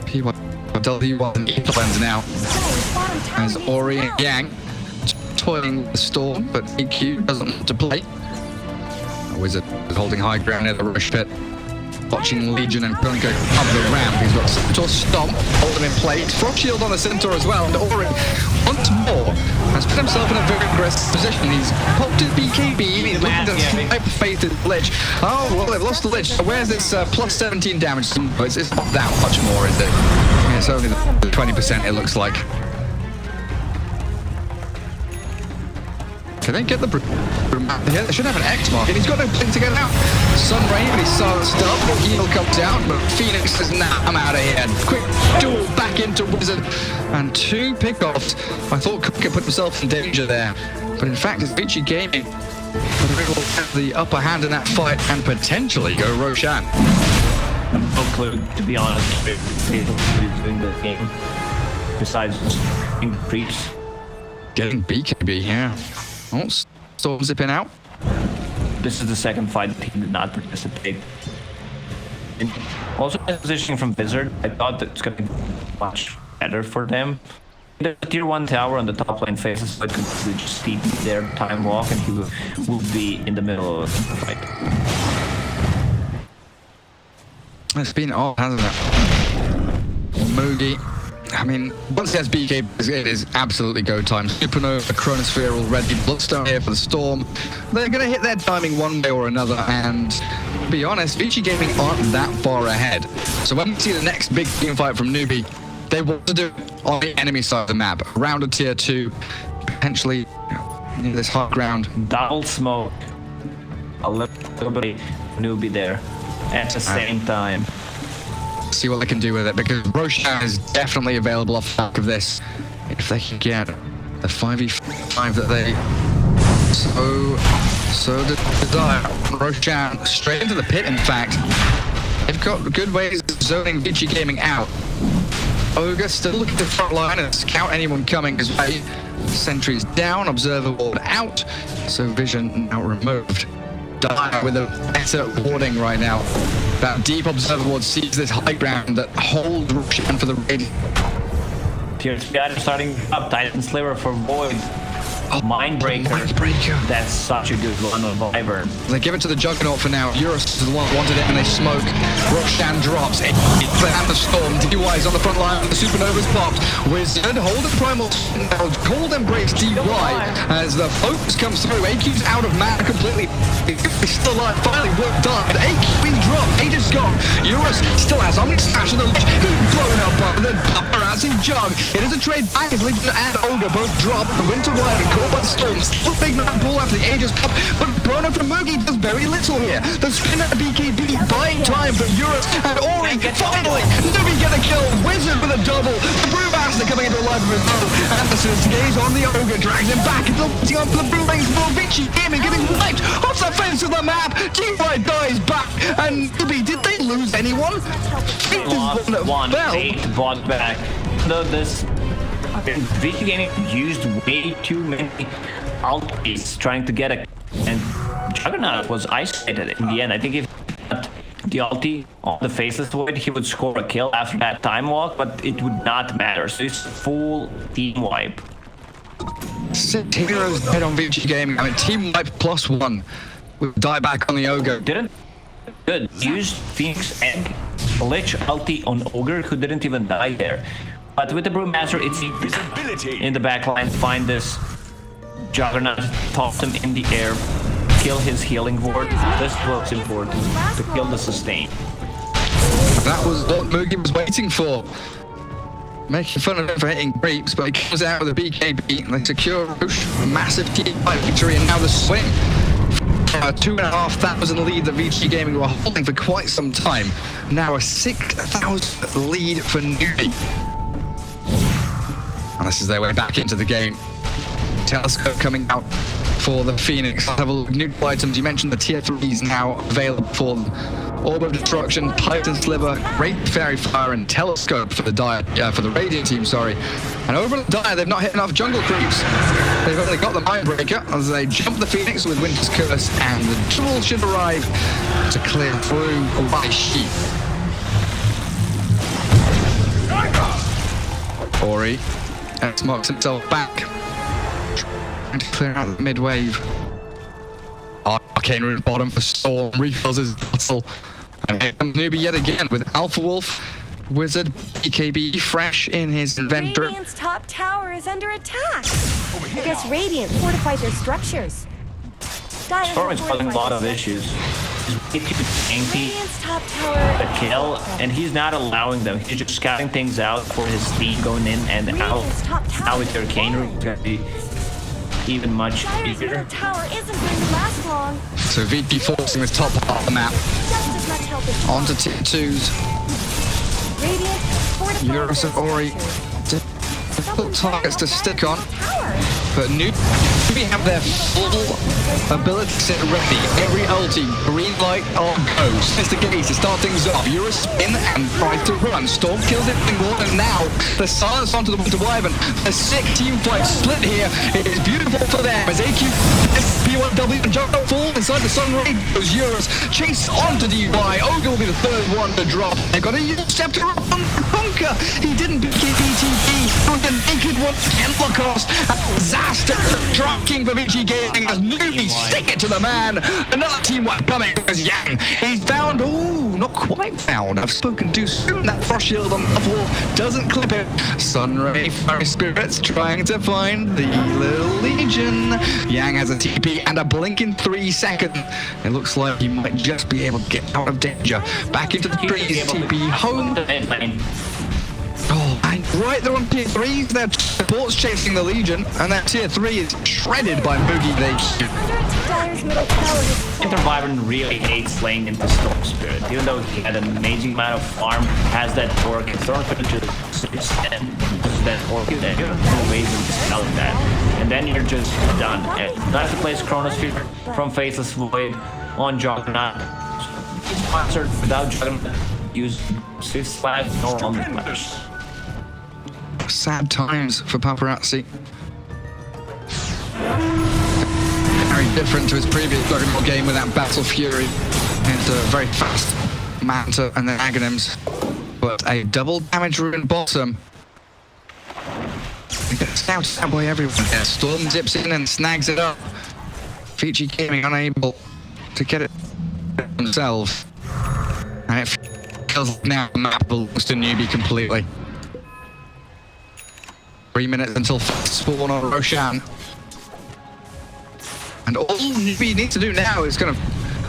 PYW on equal ends now. As Ori and Yang toiling with the storm, but EQ doesn't want to play. A Wizard is holding high ground near the rush pit. Watching Legion and Punko up the ramp. He's got Centaur Stomp, hold him in place. Frost Shield on the Centaur as well. And Aurum, once more, has put himself in a very aggressive position. He's popped his BKB. He's looking to snipe Faith at Lich. Oh, well, they've lost the Lich. So where's this plus 17 damage? It's not that much more, is it? Yeah, it's only the 20%, it looks like. Can they get the map here? They should have an X mark. And he's got no blink to get out. Sun Ray, but he's silenced up. Evil comes out, but Phoenix says, nah, I'm out of here. Quick duel back into Wizard. And 2 pickoffs. I thought Cook had put himself in danger there. But in fact, it's Vici Gaming. But they will have the upper hand in that fight and potentially go Roshan. No clue, to be honest, who's doing the game. Besides just being creeps. Getting BKB, yeah. Oh, Storm zipping out. This is the second fight that he did not participate in. Also, positioning from Wizard, I thought that it's going to be much better for them. The tier 1 tower on the top lane faces, so it could just speed their time walk, and he would be in the middle of the fight. It's been odd, hasn't it? Moogie. I mean, once he has BK, it is absolutely go time. Supernova, Chronosphere already, Bloodstone here for the Storm. They're going to hit their timing one way or another, and to be honest, Vici Gaming aren't that far ahead. So when we see the next big team fight from Newbee, they want to do it on the enemy side of the map, around a tier 2, potentially near this high ground. Double smoke. A little bit Newbie there at the same time. See what they can do with it, because Roshan is definitely available off the back of this. If they can get the 5v5 that they so desire. Roshan straight into the pit, in fact. They've got good ways of zoning Vici Gaming out. Ogre still looking to front line and scout anyone coming his way. Sentries down, Observer Ward out, so Vision now removed. Dire with a better warding right now. That deep Observer Ward sees this high ground that holds Roshan for the raid. Tier 3 starting up, Titan Sliver for Void. Oh, Mindbreaker. That's such a good one on Wyvern. They give it to the Juggernaut for now. Eurus is the one who wanted it, and they smoke. Roshan drops. It's the Storm. DY is on the front line. The Supernova's popped. Wizard holding Primal. Now Cold Embrace DY as the focus comes through. AQ's out of mana completely. He's still alive. Finally work done. But AQ being dropped. Aegis gone. Eurus still has Omni Smash in the Lich. Blowing up by the harassing Jug. It is a trade back as Legion and Ogre both drop. The Winter Wire caught by the Storm. Still big man pull after the Aegis pop. But Bruno from Moogie does very little here. The spin at BKB buying time for Eurus and Ori. Finally, Newbee get a kill. Wizard with a double. The Brewmaster coming into life of his own. And the gaze on the Ogre, drags him back. It's looking on for the Brewlings for Vici Gaming, getting wiped off the face of the map. DY dies back. And Newbee, did they lose anyone? Lost one. Fate bought back. Though this Vici Gaming used way too many he's trying to get a... And Juggernaut was isolated in the end. I think if he had the ulti on the Faceless Void, he would score a kill after that time walk, but it would not matter. So it's full team wipe. 6 heroes dead on Vici Gaming. I mean, team wipe +1 with dieback on the Ogre. Didn't good. Used Phoenix Egg, Lich ulti on Ogre, who didn't even die there. But with the Brewmaster, it's in the backline. Find this Juggernaut, toss him in the air, kill his healing ward. This was important to kill the sustain. That was what Moogie was waiting for. Making fun of him for hitting creeps, but he comes out with a BKB. They secure Roche, a massive team fight victory, and now the swing. A 2,500 lead that Vici Gaming were holding for quite some time. Now a 6,000 lead for Newbee. And this is their way back into the game. Telescope coming out for the Phoenix. Let's have a look. Neutral items. You mentioned the tier 3s now available for them. Orb of Destruction, Python Sliver, Great Fairy Fire, and Telescope for the Radiant team, sorry. And over at the Dire, they've not hit enough jungle creeps. They've only got the Mindbreaker as they jump the Phoenix with Winter's Curse, and the Jewel should arrive to clear through Vici. Ori smokes himself back. Trying to clear out the mid-wave. Arcane Rune bottom for Storm, refills his bottle. And here comes Newbee yet again with Alpha Wolf, Wizard, BKB fresh in his inventory. Radiant's top tower is under attack. I guess Radiant fortified their structures. Storm is causing a lot of issues. He's tanky Radiant's top tower. the kill, and he's not allowing them. He's just scouting things out for his team going in and out. Now with their Arcane Rune, it's going to be even much Dire's easier. middle tower isn't going to last long. So Vici forcing this top part of the map Just as much help as onto tier 2s. Radiant fortified Eurus their and Ori. structures. Difficult targets to stick on. Tower. But Newbee have their full ability set ready. Every ulti, green light on go. Mr. Gaze to start things off. Eurus spin and tries to run. Storm kills it in wall, and now the silence onto the Winter Wyvern. A sick team fight split here. It is beautiful for them as AQ, P1W and Juggo fall inside the Sun Ray. Goes Eurus, chase onto DY. Ogre will be the third one to drop. They've got a Scepter on Conquer. He didn't beat BTP. The naked one can look off. Disaster. Dropping for Vici Gaming as Newbee stick it to the man. Another team wipe coming as Yang. He's found, ooh, not quite found. I've spoken too soon. That frost shield on the wall doesn't clip it. Sunray Fairy Spirits trying to find the little Legion. Yang has a TP and a blink in 3 seconds. It looks like he might just be able to get out of danger. Back into the trees, TP home. Oh, and right there on tier 3s, their support's chasing the Legion, and that tier 3 is shredded by Moogie. Dire's middle tower is Winter Wyvern really hates slaying into Storm Spirit, even though he had an amazing amount of farm, has that orc, Storm Spirit just and that orc there. You have no ways of dispelling that. And then you're just done. Nice to place Chronosphere from Faceless Void on Juggernaut. Sponsored without Juggernaut, use 6 flags nor on the flash. Sad times for Paparazzi. Very different to his previous Juggernaut game with that Battle Fury and very fast Manta and then Aghanims. But a double damage rune bottom. He gets scouted by everyone there. Storm zips in and snags it up. Vici Gaming unable to get it themselves. And it feels like now the map belongs to Newbee completely. 3 minutes until spawn on Roshan. And all Newbee needs to do now is kind of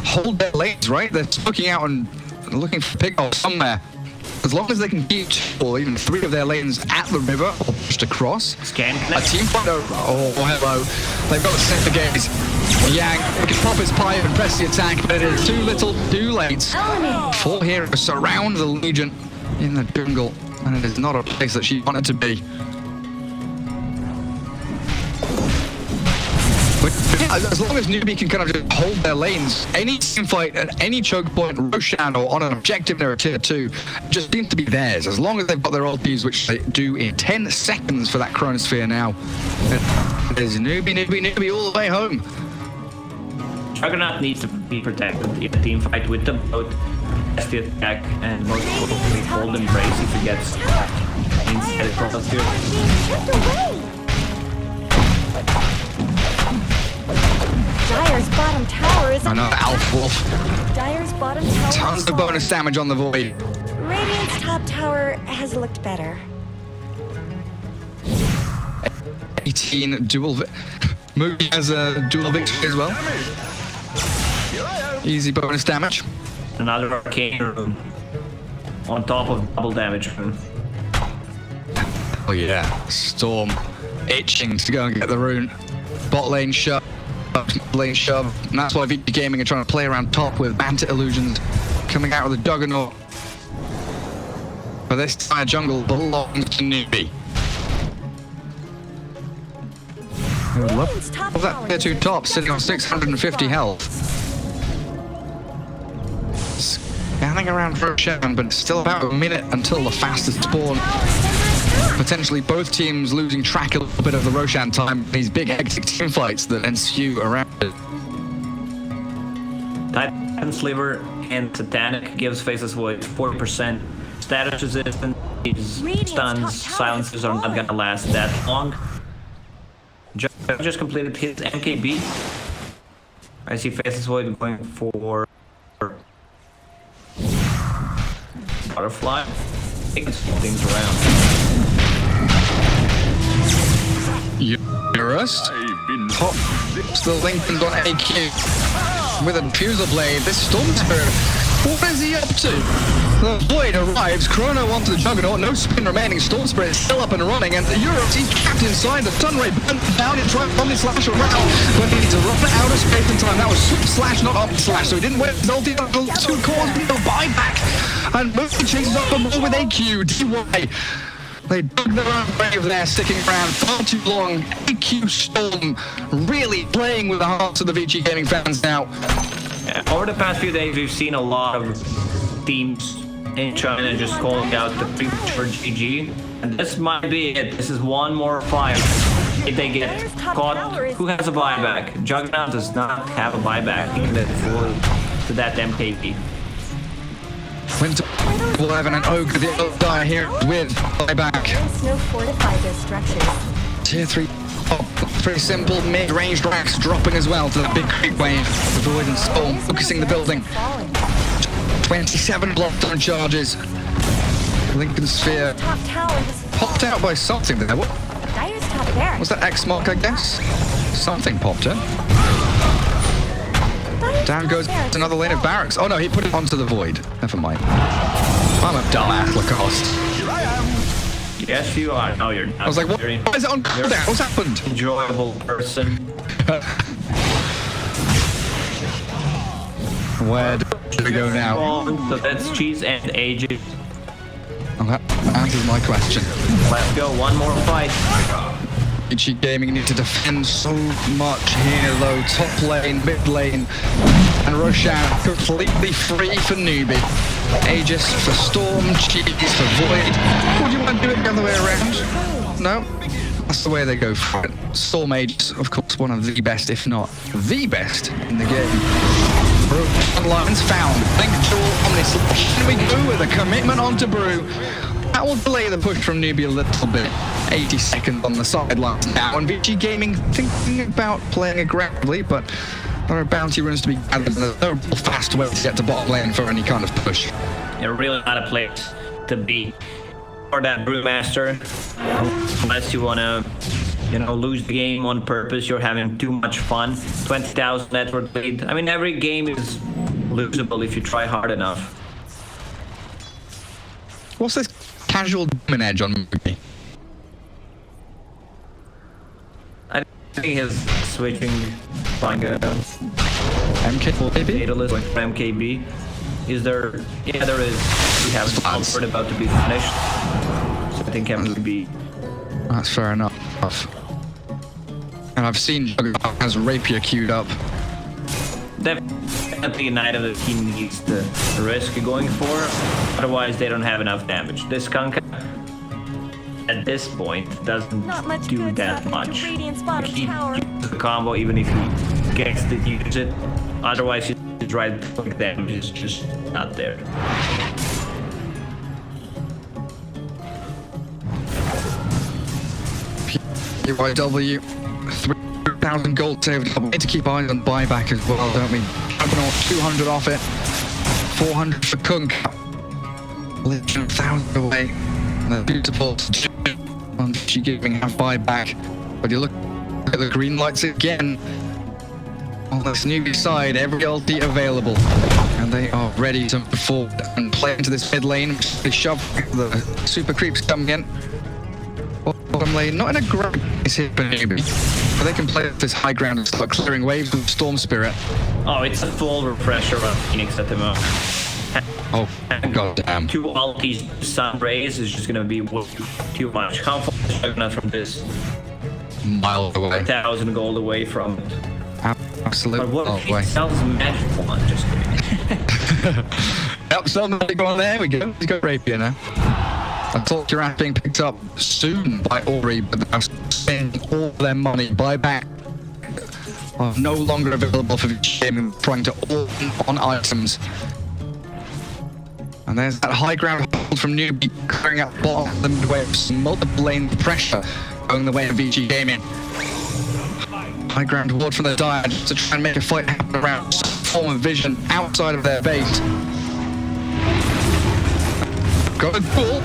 hold their lanes, right? They're looking out and looking for pig hole somewhere. As long as they can keep 2 or even 3 of their lanes at the river or pushed across. Scan A connect. team fight, oh hello. They've got to set the gaze. Yang can pop his pipe and press the attack, but it is too little, too late. 4 heroes surround the Legion in the jungle, and it is not a place that she wanted to be. But yeah, as long as Newbee can kind of just hold their lanes, any team fight at any choke point, Roshan or on an objective near a tier 2, just seems to be theirs. As long as they've got their ultis, which they do in 10 seconds for that Chronosphere now. And there's Newbee all the way home. Juggernaut needs to be protected in a team fight with the boat, as the attack, and most probably hold embrace if he gets inside the Chronosphere. Dire's bottom tower is... I know, Alf Wolf. Dire's bottom tower Tons is of bonus damage on the Void. Radiant's top tower has looked better. 18 dual... Moody has a dual victory as well. Easy bonus damage. Another arcane room on top of double damage room. Oh yeah, Storm itching to go and get the rune. Bot lane shove, lane shove. And that's why Vici Gaming are trying to play around top with Bandit Illusions coming out with the Juggernaut. But this entire jungle belongs to Newbee. I would love that tier 2 top sitting on 650 health. Scanning around for a Roshan, but it's still about a minute until the fastest spawn. Potentially both teams losing track a little bit of the Roshan time in these big hectic team fights that ensue around it. Titan Sliver and Satanic gives Faceless Void 40% status resistance. These stuns, silences are not gonna last that long. Just completed his MKB. I see Faceless Void going for Butterfly. Taking things around. Eurus. Top still linked on AQ with a Diffuser Blade. This Storm Spirit, what is he up to? The Void arrives, Chrono onto the Juggernaut, no spin remaining, Storm Spirit is still up and running, and Eurus, he's trapped inside, the Stun Ray burnt down, he tried Omni Slash around, but he needs to run out of space in time. That was Super Slash, not Omni Slash, so he didn't win his ulti until 2 cores, but no buyback, and Moody chases up the ball with AQ, DY. They dug their own grave there, sticking around far too long. AQ Storm really playing with the hearts of the Vici Gaming fans now. Yeah, over the past few days, we've seen a lot of teams in China just calling out the premature GG. And this might be it. This is one more fight. If they get caught, who has a buyback? Juggernaut does not have a buyback. He can get full to that MKB. Winter 11 and Ogre, the other guy here with buyback. There's no fortified structures. Tier 3. Oh, pretty simple mid-range drags dropping as well to the big creep wave. The Void and Storm focusing the building. 27 blocked charges. Lincoln Sphere Top tower popped out by something there. What Dire's top there. was that? X mark, I guess? Something popped in. Down goes another lane of barracks. Oh no, he put it onto the Void. Never mind. I'm a dumbass, Lacoste. Yes, you are. No, you're not. I was like, what? Why is it on cooldown? What's happened? Enjoyable person. Where do we go now? So that's Cheese and AJ. Oh, that answers my question. Let's go, one more fight. Vici Gaming need to defend so much here though. Top lane, mid lane, and Roshan completely free for Newbee. Aegis for Storm, Cheese for Void. Would you want to do it the other way around? No? That's the way they go for it. Storm Aegis, of course, one of the best, if not the best in the game. Roshan lines found. Link Jewel on this. Here we go with a commitment onto Brew. That will delay the push from Newbee a little bit. 80 seconds on the sidelines now, and Vici Gaming thinking about playing aggressively, but there are bounty runes to be gathered, and there's no fast way to get to bottom lane for any kind of push. You're really not a place to be for that Brewmaster, unless you want to, you know, lose the game on purpose. You're having too much fun. 20,000 network lead. I mean, every game is losable if you try hard enough. What's this casual dominant edge on Newbee? I think he's switching, like a MK4 maybe? Daedalus for MKB. Is there? Yeah, there is. We have a Motherboard about to be finished. So I think MKB. That's fair enough. And I've seen Juggernaut has Rapier queued up. Definitely an item that he needs to risk going for. Otherwise, they don't have enough damage. This Kunkka, at this point, doesn't Not much do good that happening to much. Radiant's bottom He tower. uses the combo even if he gets to use it. Otherwise, his right click damage is just not there. PYW, 3,000 gold saved. We need to keep eyes on buyback as well, don't we? Juggernaut, 200 off it. 400 for Kunk. Legion, 1,000 away. And the beautiful on she giving half buyback. But you look at the green lights again. On this Newbee side, every ulti available. And they are ready to move forward and play into this mid lane. They shove the super creeps coming in. Bottom lane, not in a great place here for Newbee, but they can play this high ground and start clearing waves with Storm Spirit. Oh, it's a full refresher on Phoenix at the moment. Oh, goddamn. 2 ultis, Sun Rays is just gonna be too much. How far is Juggernaut from this? Miles away. 1,000 gold away from it. Absolutely. But what if he away. sells magic wand? Just kidding. Yep, somebody go on there we go. He's got Rapier now. I thought you're being picked up soon by Ori, but they're spending all their money. Buyback are no longer available for Vici and trying to all on items. And there's that high ground hold from Newbee clearing up bottom the midway of multiple lane pressure going the way of Vici Gaming. High ground ward from the Dire to try and make a fight happen around some form of vision outside of their base. Got a duel.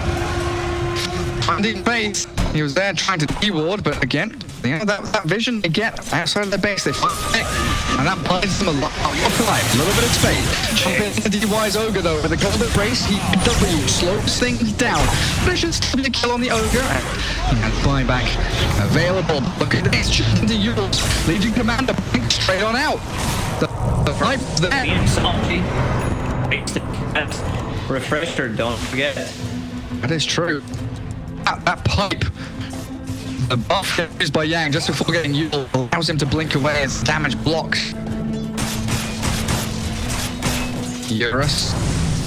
Finding base. He was there trying to de-ward, but again, you know, that vision they get outside of their base, they find it, and that buys them a lot of life, a little bit of space. Jumping into DY's Ogre though, with the golden brace, he W slows things down. But it should still be a kill on the Ogre. And buyback available. Look at this, into Yules, leading Commander straight on out. The knife there. Phoenix ulti. Refresher, don't forget. That is true. That pipe, the buff used by Yang just before getting Yule allows him to blink away as damage blocks. Eurus,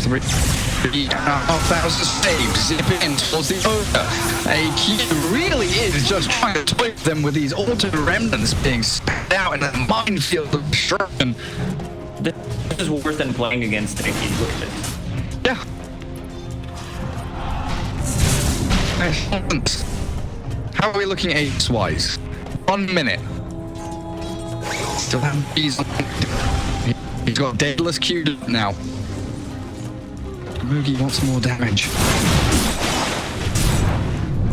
3,500 saves, zip in towards the Ogre. AQ really is just trying to toy them with these auto remnants being spat out in a minefield of destruction. This is worse than playing against AQ. Look at it. Yeah. How are we looking ace-wise? 1 minute. Still have bees on. He's got Daedalus queued now. Moogie wants more damage.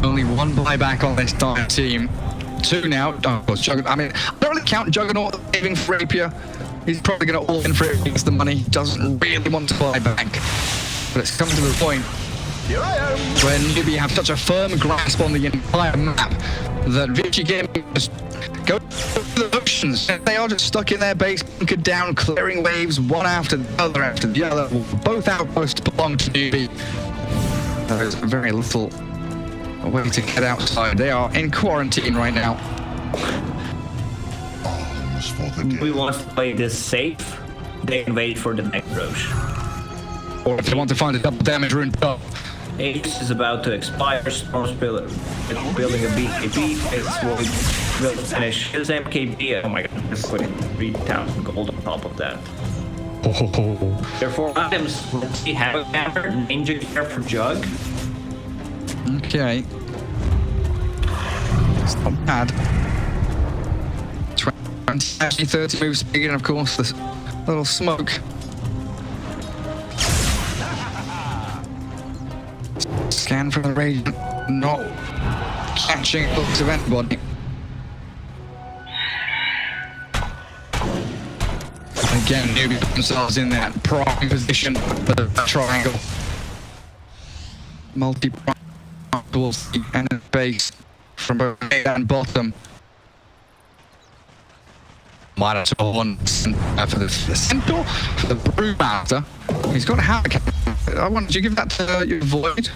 Only 1 buyback on this Dire team. 2 now. Oh, of course, Juggernaut. I mean, I don't really count Juggernaut saving for Rapier. He's probably going to all in for it against the money. He doesn't really want to buy back. But it's come to the point where Newbee have such a firm grasp on the entire map that Vici Gaming just go through the motions. They are just stuck in their base, bunkered down, clearing waves one after the other. Both outposts belong to Newbee. There is very little way to get outside. They are in quarantine right now. We want to play this safe. They can wait for the next Roche. Or if they want to find a double damage rune top. Ace is about to expire. Storm's building a BKB. It's what we will finish his MKB. Oh my god, let's put in 3,000 gold on top of that. Oh. There are 4 items. Let's see, Havoc Hammer, Ninja Gear for Jug. Okay. It's not bad. 20, 30 moves speed, and of course, this little smoke. Scan from the Radiant, not catching looks of anybody. Again, Newbee put themselves in that prime position for the triangle. Multi-prime towards the end of the base from both mid and bottom. Minus 1 for the Centaur, for the Brewmaster. He's got a hack. I want you to give that to your Void.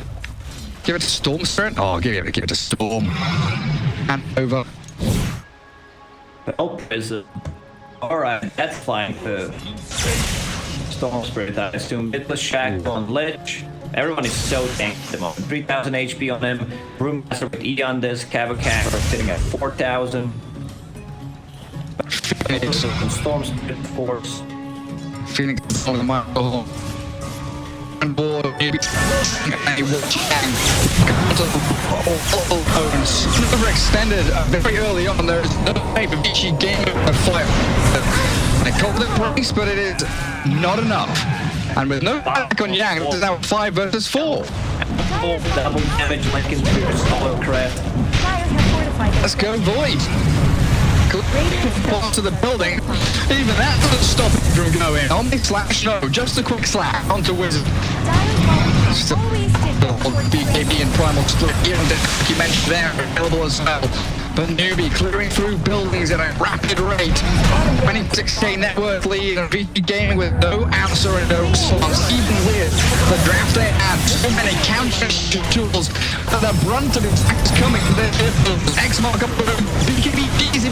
Give it to Storm Spirit. Oh, give it to Storm. And over. Oh, Prism. Alright, that's fine. Storm Spirit, I assume. Bitless Shack on Lich. Everyone is so tanked at the moment. 3000 HP on him. Brewmaster with E on this. Cavacan sitting at 4000. Storm Spirit, of course. Phoenix on the mark. And board, never extended very early on. There is no way for Vici game a fight. I called it price, but it is not enough. And with no back on Yang, this is now 5 versus 4. Double damage like in Hollow Craft. Let's go, Void. Ball to the building. Even that doesn't stop it from going. Omni slash no, just a quick slash onto Wizard. Still, BKB and Primal Split here, and you mentioned there available as well. But Newbee clearing through buildings at a rapid rate. 26k net worth lead, and Vici gaming with no answer and no response. Even with the draft they had, so many counter tools. But the brunt of its attack is coming. X mark up with BKB, easy.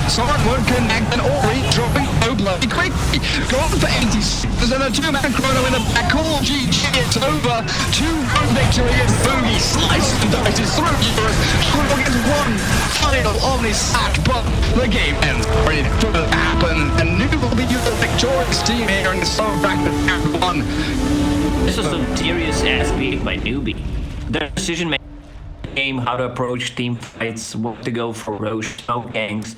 Someone won't connect, and Ori dropping so bloody quickly. Gone for 86, and a 2-man chrono in the back. Call GG, it's over. 2-1 victory as Boogie slices and dices through Europe. Chrono gets one final on his sack, but the game ends. Ready to happen, and Newbee will be the victorious team here in the slow back to round 1. This was some serious ass beating by Newbee. Their decision making game, how to approach team fights, what to go for roche, smoke gangs.